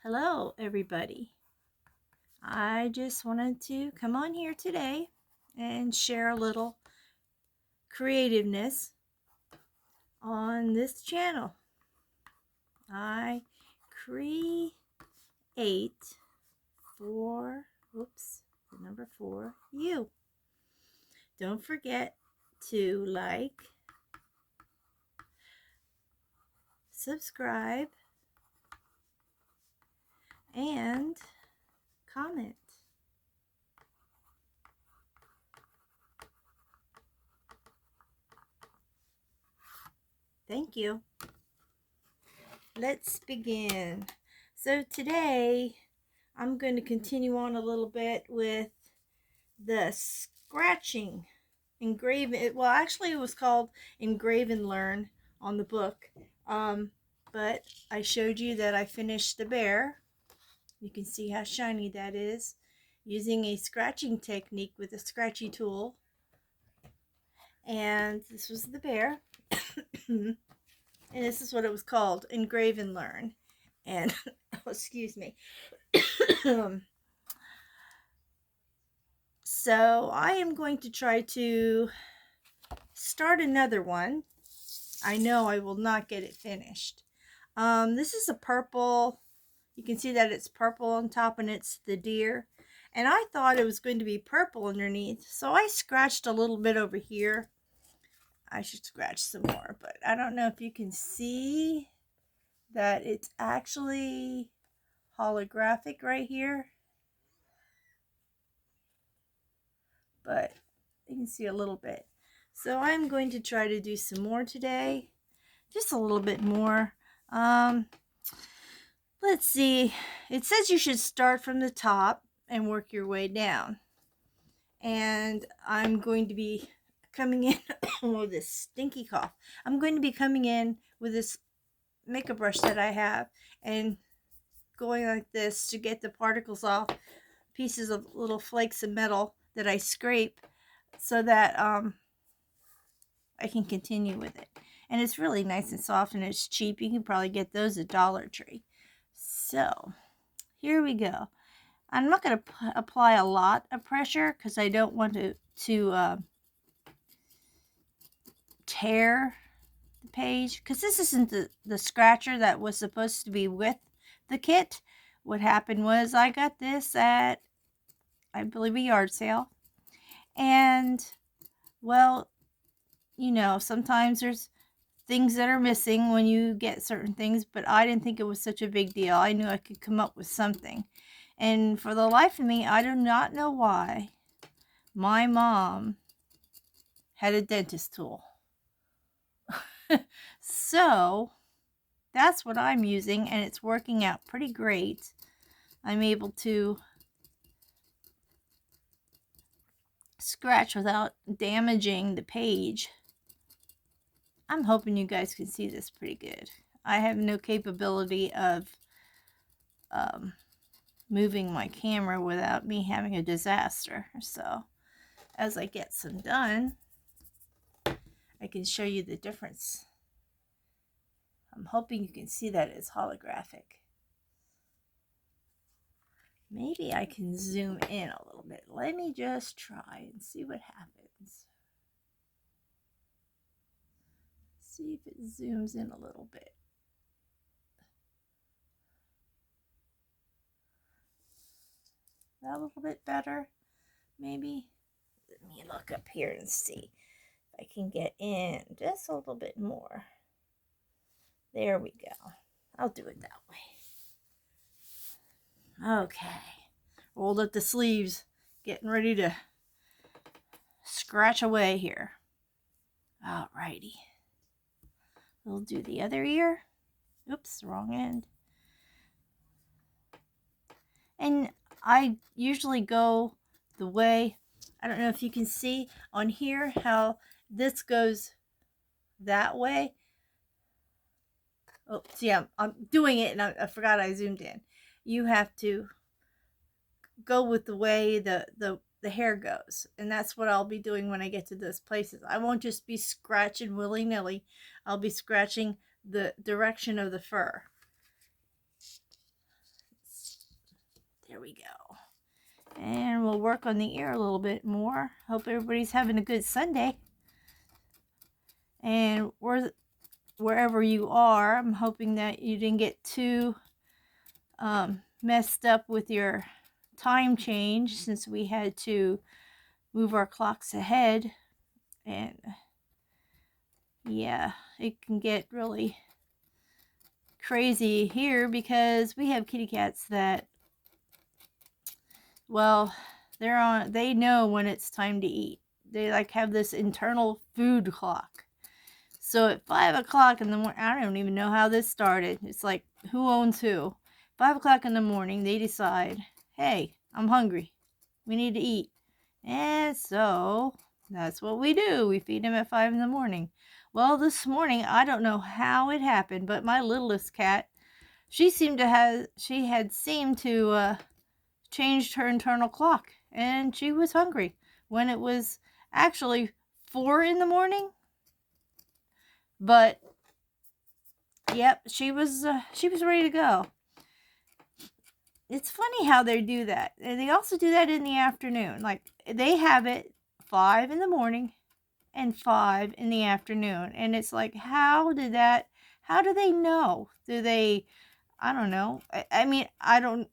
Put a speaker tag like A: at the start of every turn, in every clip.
A: Hello, everybody. I just wanted to come on here today and share a little creativeness on this channel. I create for, the number 4, you. Don't forget to like, subscribe, and comment. Thank you. Let's begin. So today I'm going to continue on a little bit with the scratching engrave. Well, actually it was called Engrave and Learn on the book, but I showed you that I finished the bear. You can see how shiny that is using a scratching technique with a scratchy tool. And this was the bear. And this is what it was called, Engrave and Learn. And oh, excuse me. So I am going to try to start another one. I know I will not get it finished. This is a purple. You can see that it's purple on top and it's the deer. And I thought it was going to be purple underneath. So I scratched a little bit over here. I should scratch some more, but I don't know if you can see that it's actually holographic right here. But you can see a little bit. So I'm going to try to do some more today. Just a little bit more. Let's see. It says you should start from the top and work your way down. And I'm going to be coming in with this stinky cough. I'm going to be coming in with this makeup brush that I have and going like this to get the particles off, pieces of little flakes of metal that I scrape, so that I can continue with it. And it's really nice and soft and it's cheap. You can probably get those at Dollar Tree. So here we go. I'm not going to apply a lot of pressure because I don't want to tear the page, because this isn't the scratcher that was supposed to be with the kit. What happened was I got this at, I believe, a yard sale. And, well, you know, sometimes there's things that are missing when you get certain things, but I didn't think it was such a big deal. I knew I could come up with something. And for the life of me, I do not know why my mom had a dentist tool. So that's what I'm using, and it's working out pretty great. I'm able to scratch without damaging the page. I'm hoping you guys can see this pretty good. I have no capability of moving my camera without me having a disaster. So as I get some done, I can show you the difference. I'm hoping you can see that it's holographic. Maybe I can zoom in a little bit. Let me just try and see what happens. See if it zooms in a little bit. That a little bit better, maybe. Let me look up here and see if I can get in just a little bit more. There we go. I'll do it that way. Okay. Rolled up the sleeves, getting ready to scratch away here. Alrighty. We'll do the other ear. Oops, wrong end. And I usually go the way, I don't know if you can see on here how this goes that way. Oh, see, I'm doing it and I forgot I zoomed in. You have to go with the way the hair goes. And that's what I'll be doing when I get to those places. I won't just be scratching willy-nilly. I'll be scratching the direction of the fur. There we go. And we'll work on the ear a little bit more. Hope everybody's having a good Sunday. And wherever you are, I'm hoping that you didn't get too messed up with your time change, since we had to move our clocks ahead. And yeah, it can get really crazy here because we have kitty cats that, well, they know when it's time to eat. They like have this internal food clock. So at 5 o'clock in the morning, I don't even know how this started. It's like, who owns who? 5 o'clock in the morning, they decide, hey, I'm hungry. We need to eat. And so that's what we do. We feed them at 5 in the morning. Well, this morning, I don't know how it happened, but my littlest cat, she had seemed to changed her internal clock, and she was hungry when it was actually 4 in the morning. But yep, she was ready to go. It's funny how they do that. And they also do that in the afternoon. Like, they have it 5 in the morning and 5 in the afternoon. And it's like, how do they know? I don't know. I mean, I don't,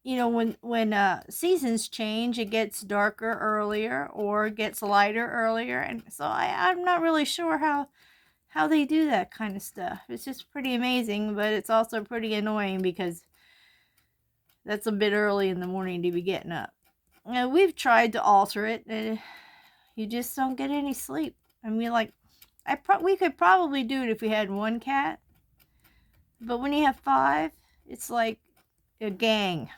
A: when seasons change, it gets darker earlier or gets lighter earlier. And so I'm not really sure how they do that kind of stuff. It's just pretty amazing, but it's also pretty annoying because that's a bit early in the morning to be getting up. And we've tried to alter it, and you just don't get any sleep. I mean, like, we could probably do it if we had one cat, but when you have 5, it's like a gang.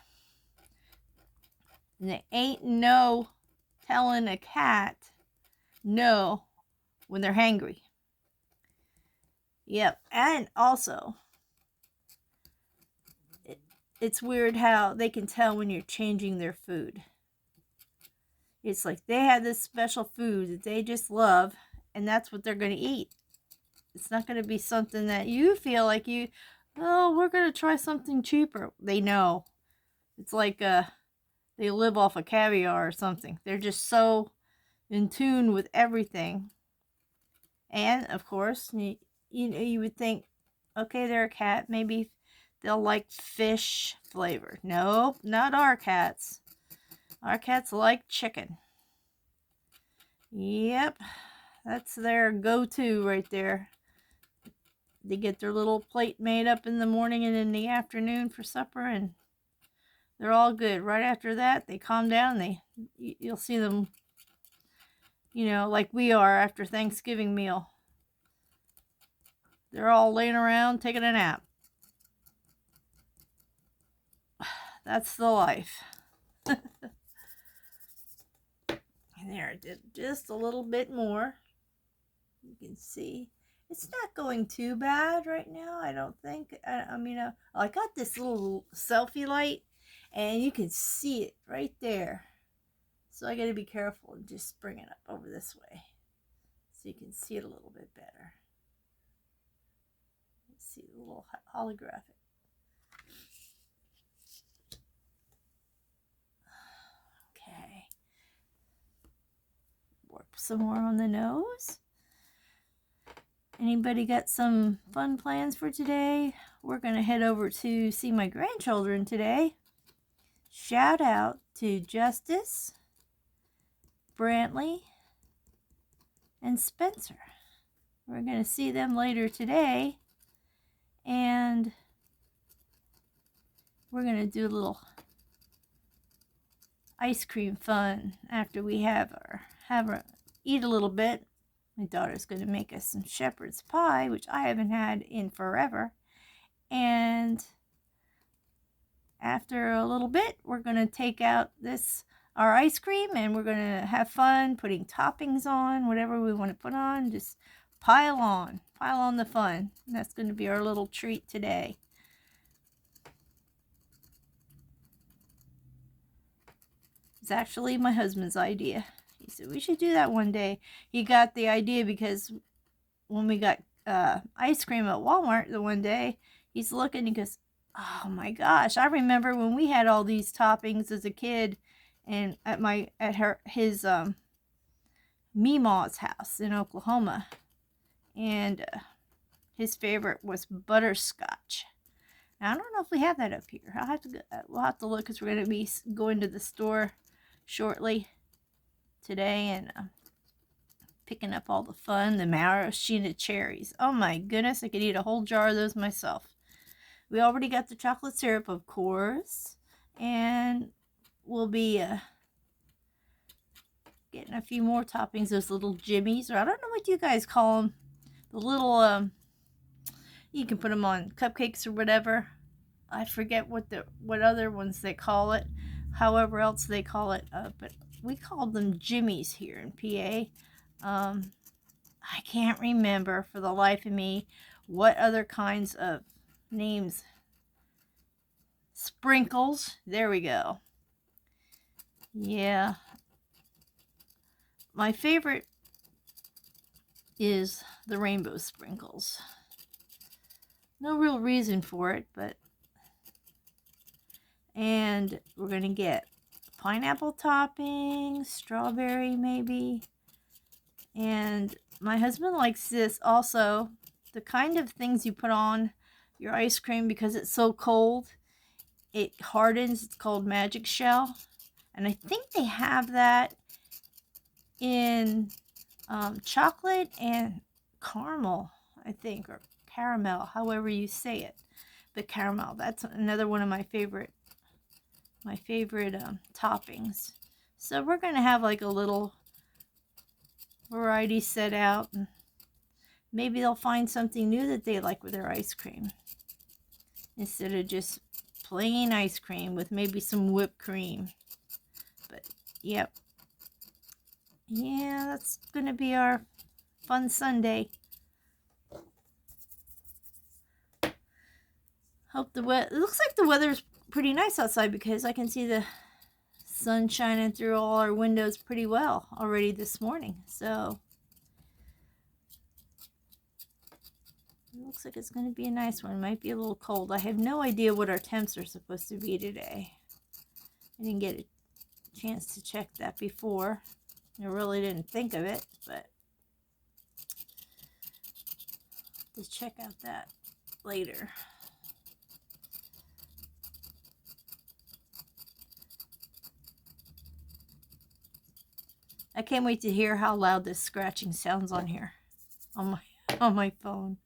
A: And there ain't no telling a cat no when they're hangry. Yep, and also, it's weird how they can tell when you're changing their food. It's like they have this special food that they just love, and that's what they're going to eat. It's not going to be something that you feel like we're going to try something cheaper. They know. It's like they live off of caviar or something. They're just so in tune with everything. And, of course, you would think, okay, they're a cat. Maybe they'll like fish flavor. Nope, not our cats. Our cats like chicken. Yep, that's their go-to right there. They get their little plate made up in the morning and in the afternoon for supper, and they're all good. Right after that, they calm down. You'll see them, like we are after Thanksgiving meal. They're all laying around taking a nap. That's the life. There, just a little bit more. You can see it's not going too bad right now, I don't think. I got this little selfie light, and you can see it right there. So I got to be careful and just bring it up over this way so you can see it a little bit better. Let's see the little holographic. Okay. Work some more on the nose. Anybody got some fun plans for today? We're going to head over to see my grandchildren today. Shout out to Justice, Brantley, and Spencer. We're going to see them later today. And we're going to do a little ice cream fun after we eat a little bit. My daughter's going to make us some shepherd's pie, which I haven't had in forever. And after a little bit, we're going to take out our ice cream, and we're going to have fun putting toppings on, whatever we want to put on. Just pile on the fun. And that's going to be our little treat today. It's actually my husband's idea. He said we should do that one day. He got the idea because when we got ice cream at Walmart the one day, he's looking and he goes, Oh my gosh, I remember when we had all these toppings as a kid and at his Meemaw's house in Oklahoma. And his favorite was butterscotch. Now, I don't know if we have that up here. We'll have to look because we're going to be going to the store shortly today and picking up all the maraschino cherries. Oh my goodness, I could eat a whole jar of those myself. We already got the chocolate syrup, of course, and we'll be getting a few more toppings. Those little jimmies, or I don't know what you guys call them. The little you can put them on cupcakes or whatever. I forget what other ones they call it, however else they call it, but we called them jimmies here in PA. I can't remember for the life of me what other kinds of names. Sprinkles, there we go. Yeah, my favorite is the rainbow sprinkles. No real reason for it, but... And we're going to get pineapple topping, strawberry maybe. And my husband likes this also, the kind of things you put on your ice cream because it's so cold. It hardens. It's called magic shell. And I think they have that in chocolate and caramel, I think, or caramel, however you say it. But caramel, that's another one of my favorite toppings. So we're going to have like a little variety set out, and maybe they'll find something new that they like with their ice cream instead of just plain ice cream with maybe some whipped cream. But yep, yeah, that's going to be our fun Sunday. It looks like the weather's pretty nice outside because I can see the sun shining through all our windows pretty well already this morning. So it looks like it's going to be a nice one. It might be a little cold. I have no idea what our temps are supposed to be today. I didn't get a chance to check that before. I really didn't think of it, but let's check out that later. I can't wait to hear how loud this scratching sounds on here, on my phone.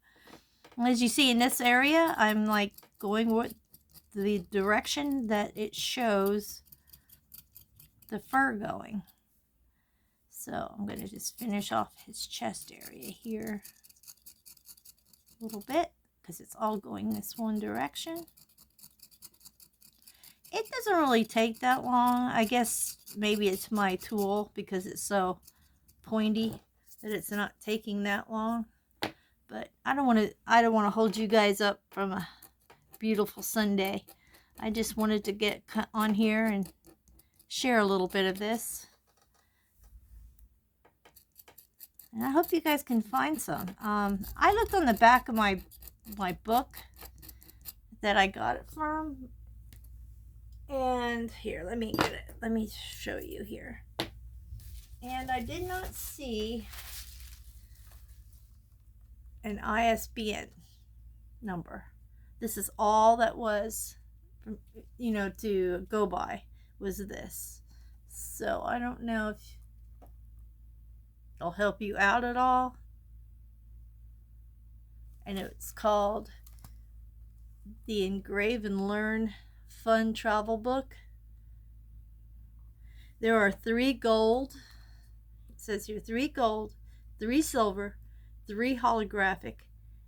A: As you see in this area, I'm like going with the direction that it shows the fur going. So I'm going to just finish off his chest area here a little bit because it's all going this one direction. It doesn't really take that long. I guess maybe it's my tool because it's so pointy that it's not taking that long. But I don't want to hold you guys up from a beautiful Sunday. I just wanted to get on here and share a little bit of this. And I hope you guys can find some. I looked on the back of my book that I got it from. And here, let me get it. Let me show you here. And I did not see an ISBN number. This is all that was, to go by, was this. So I don't know if it'll help you out at all. I know it's called the Engrave and Learn Fun Travel Book. There are 3 gold. It says here 3 gold, 3 silver, 3 holographic,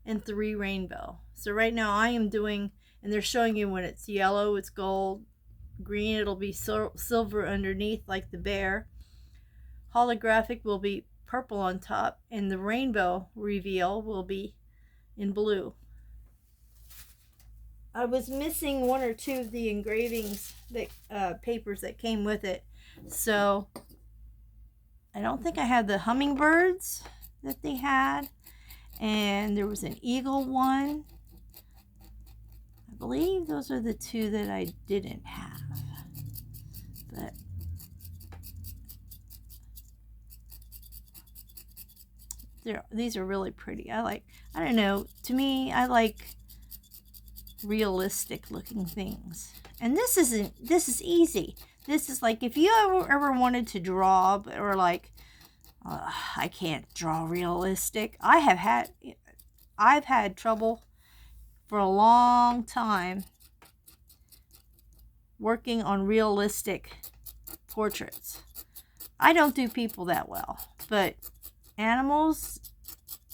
A: and 3 rainbow. So right now I am doing, and they're showing you when it's yellow, it's gold, green, it'll be silver underneath like the bear. Holographic will be purple on top, and the rainbow reveal will be in blue. I was missing 1 or 2 of the engravings, that papers that came with it. So I don't think I had the hummingbirds that they had. And there was an eagle one. believe those are the two that I didn't have. But these are really pretty. I don't know, to me, I like realistic looking things. And this is easy. This is like, if you ever wanted to draw, or like, I can't draw realistic. I've had trouble for a long time working on realistic portraits. I don't do people that well, but animals,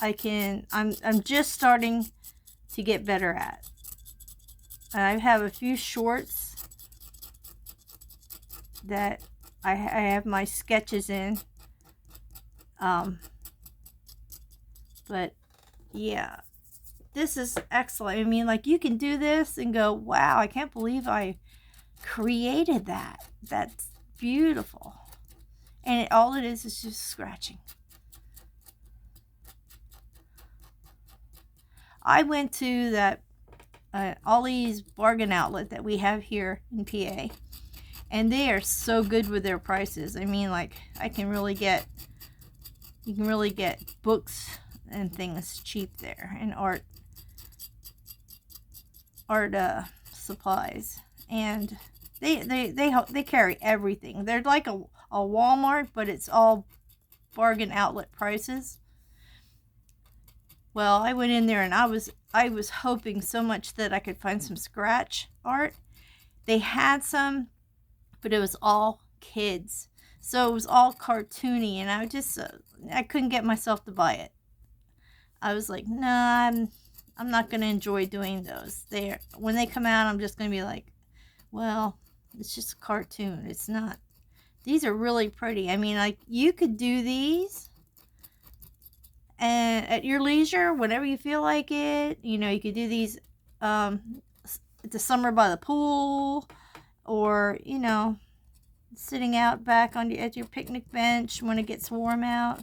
A: I'm just starting to get better at. I have a few shorts that I have my sketches in. But yeah, this is excellent. I mean, like, you can do this and go, wow, I can't believe I created that. That's beautiful. And all it is just scratching. I went to that Ollie's bargain outlet that we have here in PA, and they are so good with their prices. I mean, like, you can really get books and things cheap there, and art supplies, and they carry everything. They're like a Walmart, but it's all bargain outlet prices. Well, I went in there and I was hoping so much that I could find some scratch art. They had some, but it was all kids, so it was all cartoony, and I couldn't get myself to buy it. I was like, nah, I'm not gonna enjoy doing those. When they come out, I'm just gonna be like, well, it's just a cartoon. It's not. These are really pretty. I mean, like, you could do these and at your leisure, whenever you feel like it. You know, you could do these the summer by the pool, or, you know, sitting out back at your picnic bench when it gets warm out.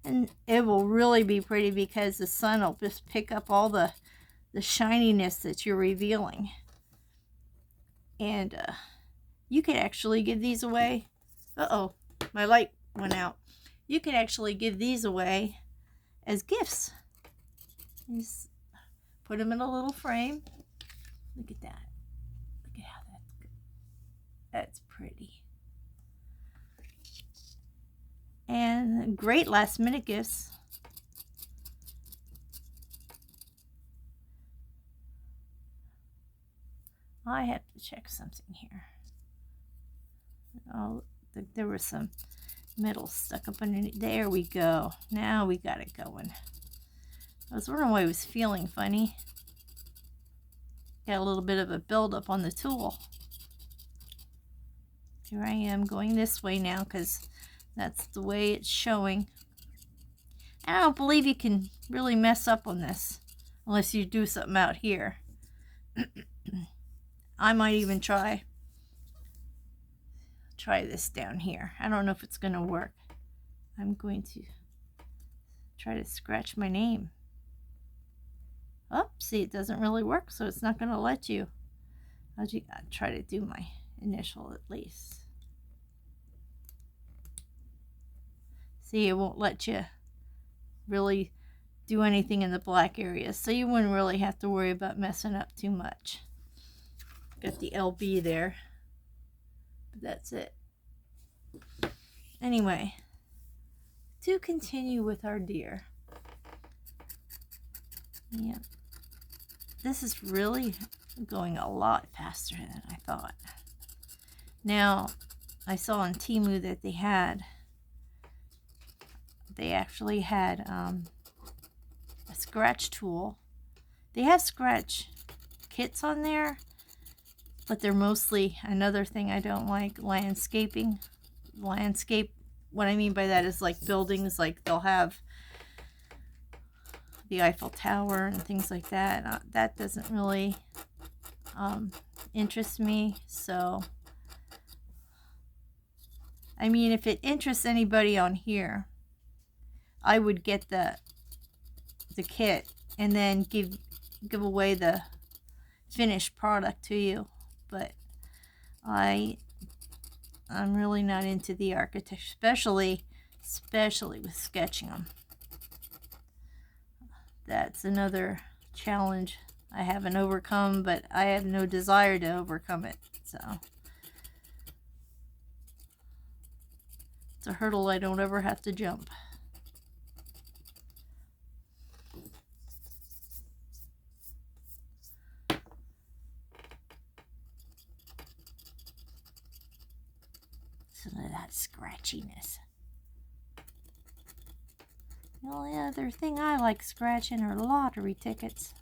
A: And it will really be pretty because the sun will just pick up all the shininess that you're revealing. And you could actually give these away. Uh-oh, my light went out. You could actually give these away as gifts. Just put them in a little frame. Look at that. Look at how that's good. That's pretty. And great last minute gifts. I have to check something here. Oh, there was some metal stuck up underneath. There we go. Now we got it going. I was wondering why it was feeling funny. Got a little bit of a buildup on the tool. Here I am going this way now because that's the way it's showing. I don't believe you can really mess up on this unless you do something out here. I might even try this down here. I don't know if it's going to work. I'm going to try to scratch my name. Oh, see, it doesn't really work, so it's not going to let you. I'll try to do my initial at least. See, it won't let you really do anything in the black areas, so you wouldn't really have to worry about messing up too much. Got the LB there, but that's it. Anyway, to continue with our deer. Yeah, this is really going a lot faster than I thought. Now, I saw on Temu that they actually had a scratch tool. They have scratch kits on there, but they're mostly, another thing I don't like, landscaping. What I mean by that is like buildings, like they'll have the Eiffel Tower and things like that. That doesn't really interest me. So, I mean, if it interests anybody on here, I would get the kit and then give away finished product to you, but I'm really not into the architecture, especially with sketching them. That's another challenge I haven't overcome, but I have no desire to overcome it. So it's a hurdle I don't ever have to jump. Some of that scratchiness. The only other thing I like scratching are lottery tickets.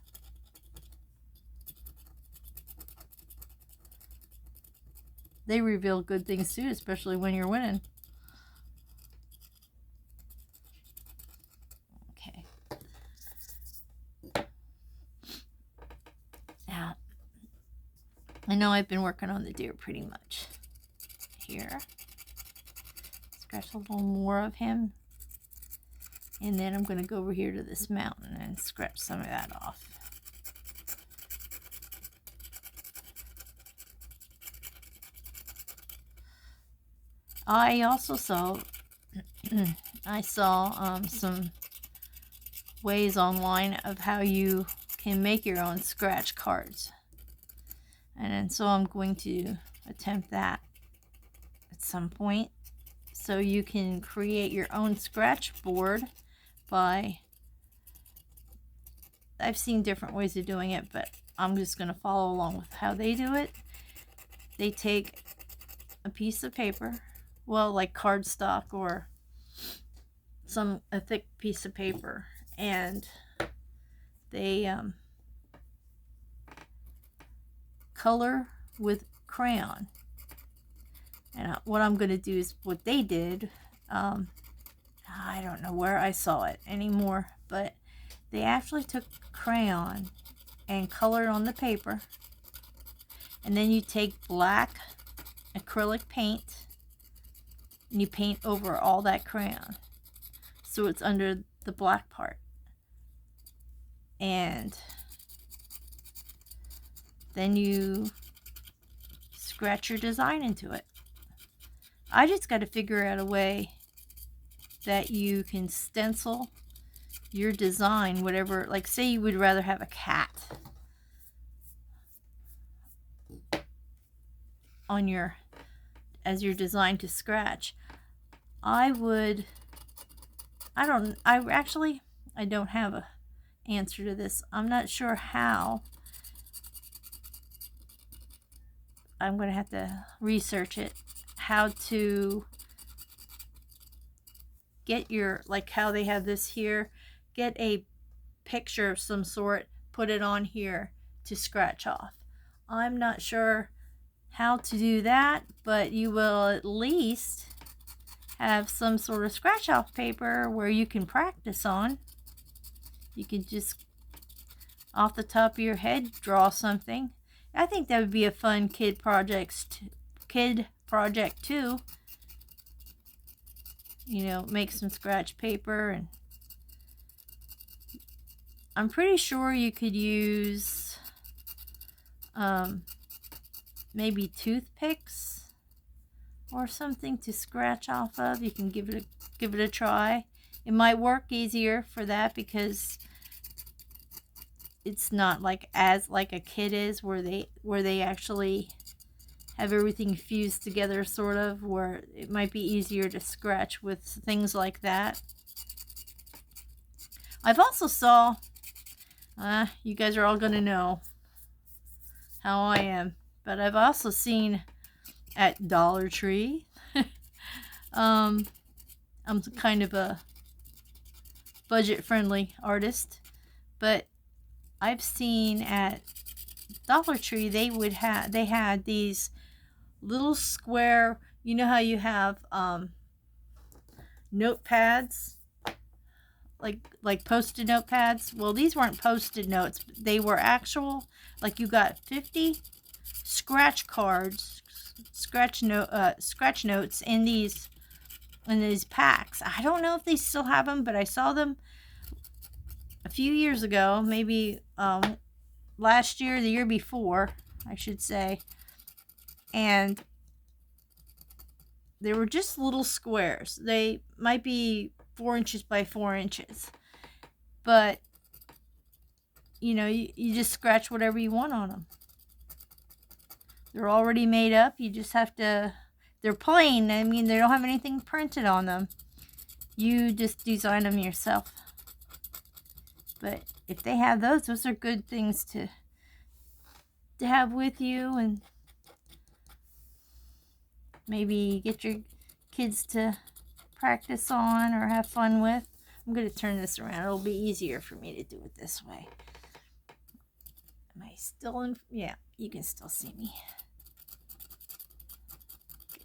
A: They reveal good things too, especially when you're winning. Okay. Now, I know I've been working on the deer pretty much. Here. Scratch a little more of him. And then I'm going to go over here to this mountain and scratch some of that off. I also saw, some ways online of how you can make your own scratch cards. And so I'm going to attempt that at some point. So you can create your own scratch board by, I've seen different ways of doing it, but I'm just going to follow along with how they do it. They take a piece of paper, well, like cardstock or a thick piece of paper, and they color with crayon. And what I'm going to do is what they did. I don't know where I saw it anymore, but they actually took crayon and colored on the paper, and then you take black acrylic paint and you paint over all that crayon so it's under the black part, and then you scratch your design into it. I just got to figure out a way that you can stencil your design, whatever, like say you would rather have a cat on as your design to scratch. I don't have a answer to this. I'm not sure how. I'm going to have to research it, how to get like how they have this here, get a picture of some sort, put it on here to scratch off. I'm not sure how to do that, but you will at least have some sort of scratch off paper where you can practice on. You can just off the top of your head draw something. I think that would be a fun kid project too. You know, make some scratch paper, and I'm pretty sure you could use maybe toothpicks or something to scratch off of. You can give it a try. It might work easier for that because it's not like a kid is, where they actually have everything fused together, sort of, where it might be easier to scratch with things like that. I've also saw, you guys are all going to know how I am, but I've also seen at Dollar Tree, I'm kind of a budget-friendly artist, but I've seen at Dollar Tree they had these little square, you know how you have notepads, like post-it notepads. Well, these weren't post-it notes, they were actual, like you got 50 scratch cards, scratch notes in these packs. I don't know if they still have them, but I saw them a few years ago, maybe last year, the year before, I should say. And they were just little squares. They might be 4 inches by 4 inches. But, you just scratch whatever you want on them. They're already made up. You just have to, they're plain. I mean, they don't have anything printed on them. You just design them yourself. But if they have those are good things to have with you, and maybe get your kids to practice on or have fun with. I'm going to turn this around. It'll be easier for me to do it this way. Am I still in? Yeah, you can still see me.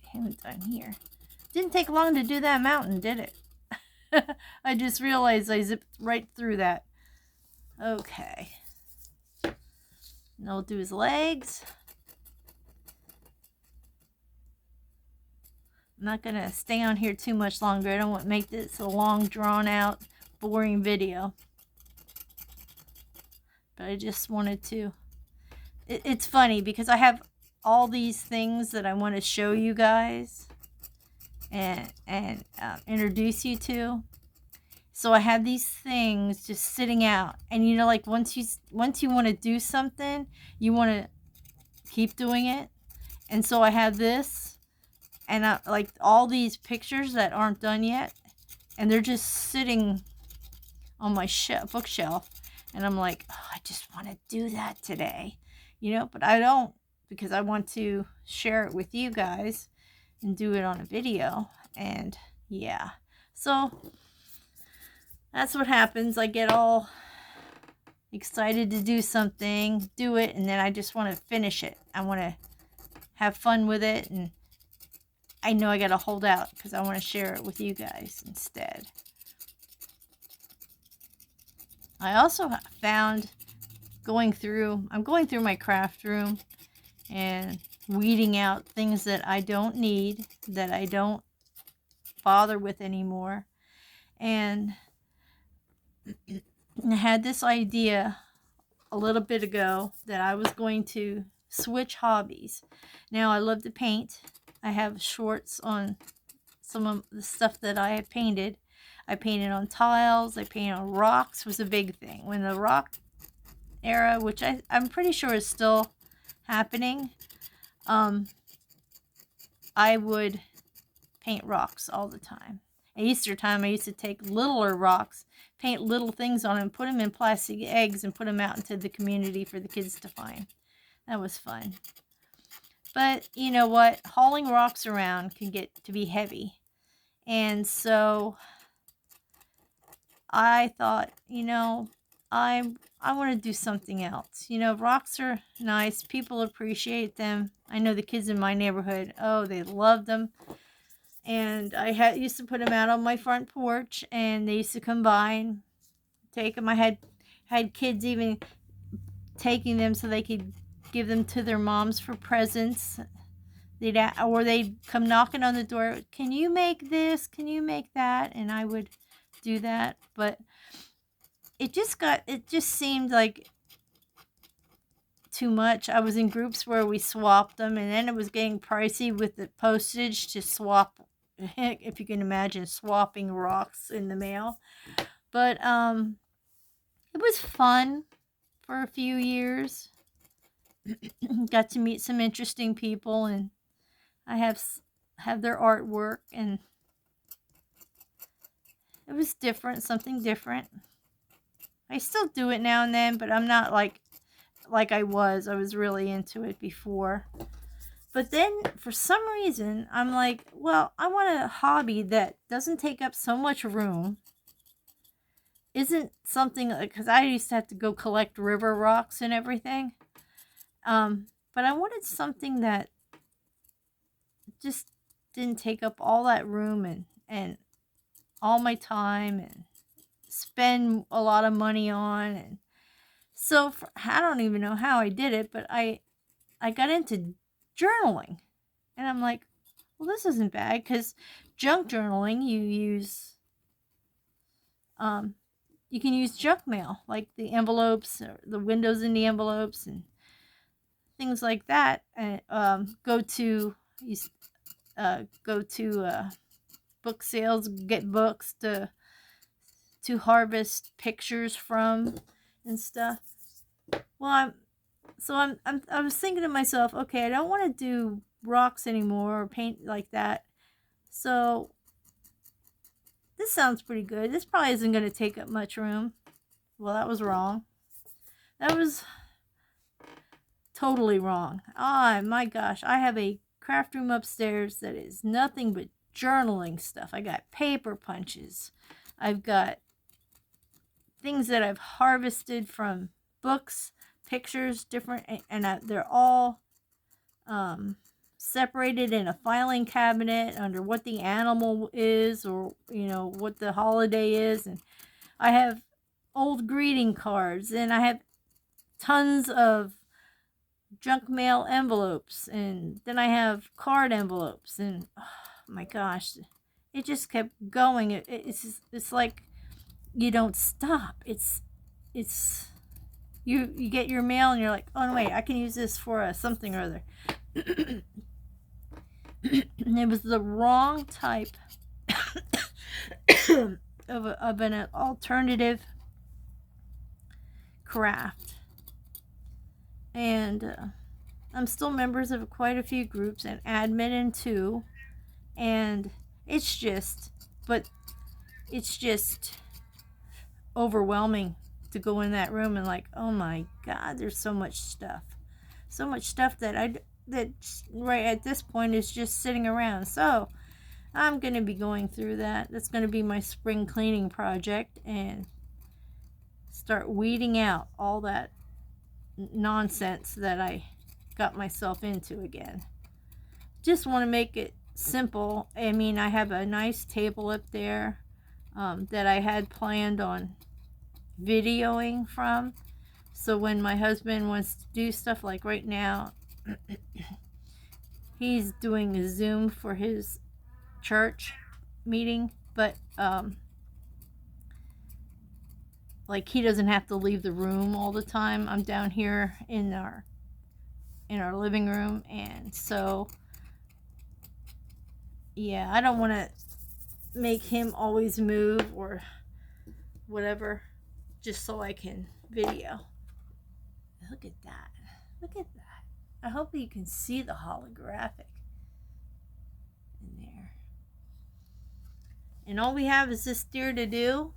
A: Get him done here. Didn't take long to do that mountain, did it? I just realized I zipped right through that. Okay. And I'll do his legs. I'm not going to stay on here too much longer. I don't want to make this a long, drawn-out, boring video. But I just wanted to... It's funny because I have all these things that I want to show you guys and introduce you to. So I have these things just sitting out. And like once you want to do something, you want to keep doing it. And so I have this. And like all these pictures that aren't done yet, and they're just sitting on my bookshelf, and I'm like, oh, I just want to do that today, but I don't, because I want to share it with you guys and do it on a video. And yeah, so that's what happens. I get all excited to do something, do it, and then I just want to finish it. I want to have fun with it, and I know I gotta hold out because I want to share it with you guys instead. I also found I'm going through my craft room and weeding out things that I don't need, that I don't bother with anymore. And I had this idea a little bit ago that I was going to switch hobbies. Now, I love to paint. I have shorts on some of the stuff that I have painted. I painted on tiles. I painted on rocks. Was a big thing. When the rock era, which I'm pretty sure is still happening, I would paint rocks all the time. At Easter time, I used to take littler rocks, paint little things on them, put them in plastic eggs, and put them out into the community for the kids to find. That was fun. But you know what? Hauling rocks around can get to be heavy. And so I thought, I want to do something else. Rocks are nice. People appreciate them. I know the kids in my neighborhood, they love them. And I used to put them out on my front porch, and they used to come by and take them. I had kids even taking them so they could give them to their moms for presents. They'd come knocking on the door. Can you make this? Can you make that? And I would do that. But it just seemed like too much. I was in groups where we swapped them, and then it was getting pricey with the postage to swap. If you can imagine swapping rocks in the mail. But it was fun for a few years. Got to meet some interesting people, and I have their artwork, and it was different, something different. I still do it now and then, but I'm not like I was. I was really into it before. But then, for some reason, I'm like, well, I want a hobby that doesn't take up so much room. Isn't something, because I used to have to go collect river rocks and everything. But I wanted something that just didn't take up all that room and all my time and spend a lot of money on. And so I don't even know how I did it, but I got into journaling, and I'm like, well, this isn't bad, because junk journaling, you use you can use junk mail, like the envelopes, or the windows in the envelopes, and things like that. And go to book sales, get books to harvest pictures from and stuff. Well, I was thinking to myself, okay, I don't want to do rocks anymore or paint like that. So this sounds pretty good. This probably isn't going to take up much room. Well, that was wrong. That was totally wrong. Oh my gosh, I have a craft room upstairs that is nothing but journaling stuff. I got paper punches. I've got things that I've harvested from books, pictures, different, and they're all separated in a filing cabinet under what the animal is, or what the holiday is. And I have old greeting cards, and I have tons of junk mail envelopes, and then I have card envelopes, and oh my gosh, it just kept going. It's like you don't stop. It's you get your mail and you're like, oh no, wait, I can use this for something or other. It was the wrong type of an alternative craft. And I'm still members of quite a few groups and admin in 2. And it's just overwhelming to go in that room and like, oh my God, there's so much stuff. So much stuff that right at this point is just sitting around. So I'm going to be going through that. That's going to be my spring cleaning project, and start weeding out all that nonsense that I got myself into again. Just want to make it simple. I mean, I have a nice table up there that I had planned on videoing from. So when my husband wants to do stuff, like right now, he's doing a Zoom for his church meeting, but like he doesn't have to leave the room all the time. I'm down here in our living room, and so yeah, I don't want to make him always move or whatever just so I can video. Look at that. Look at that. I hope you can see the holographic in there. And all we have is this deer to do.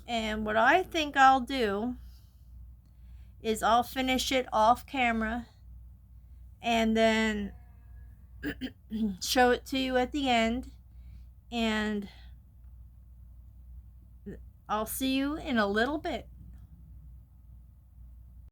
A: And what I think I'll do is I'll finish it off camera and then show it to you at the end. And I'll see you in a little bit.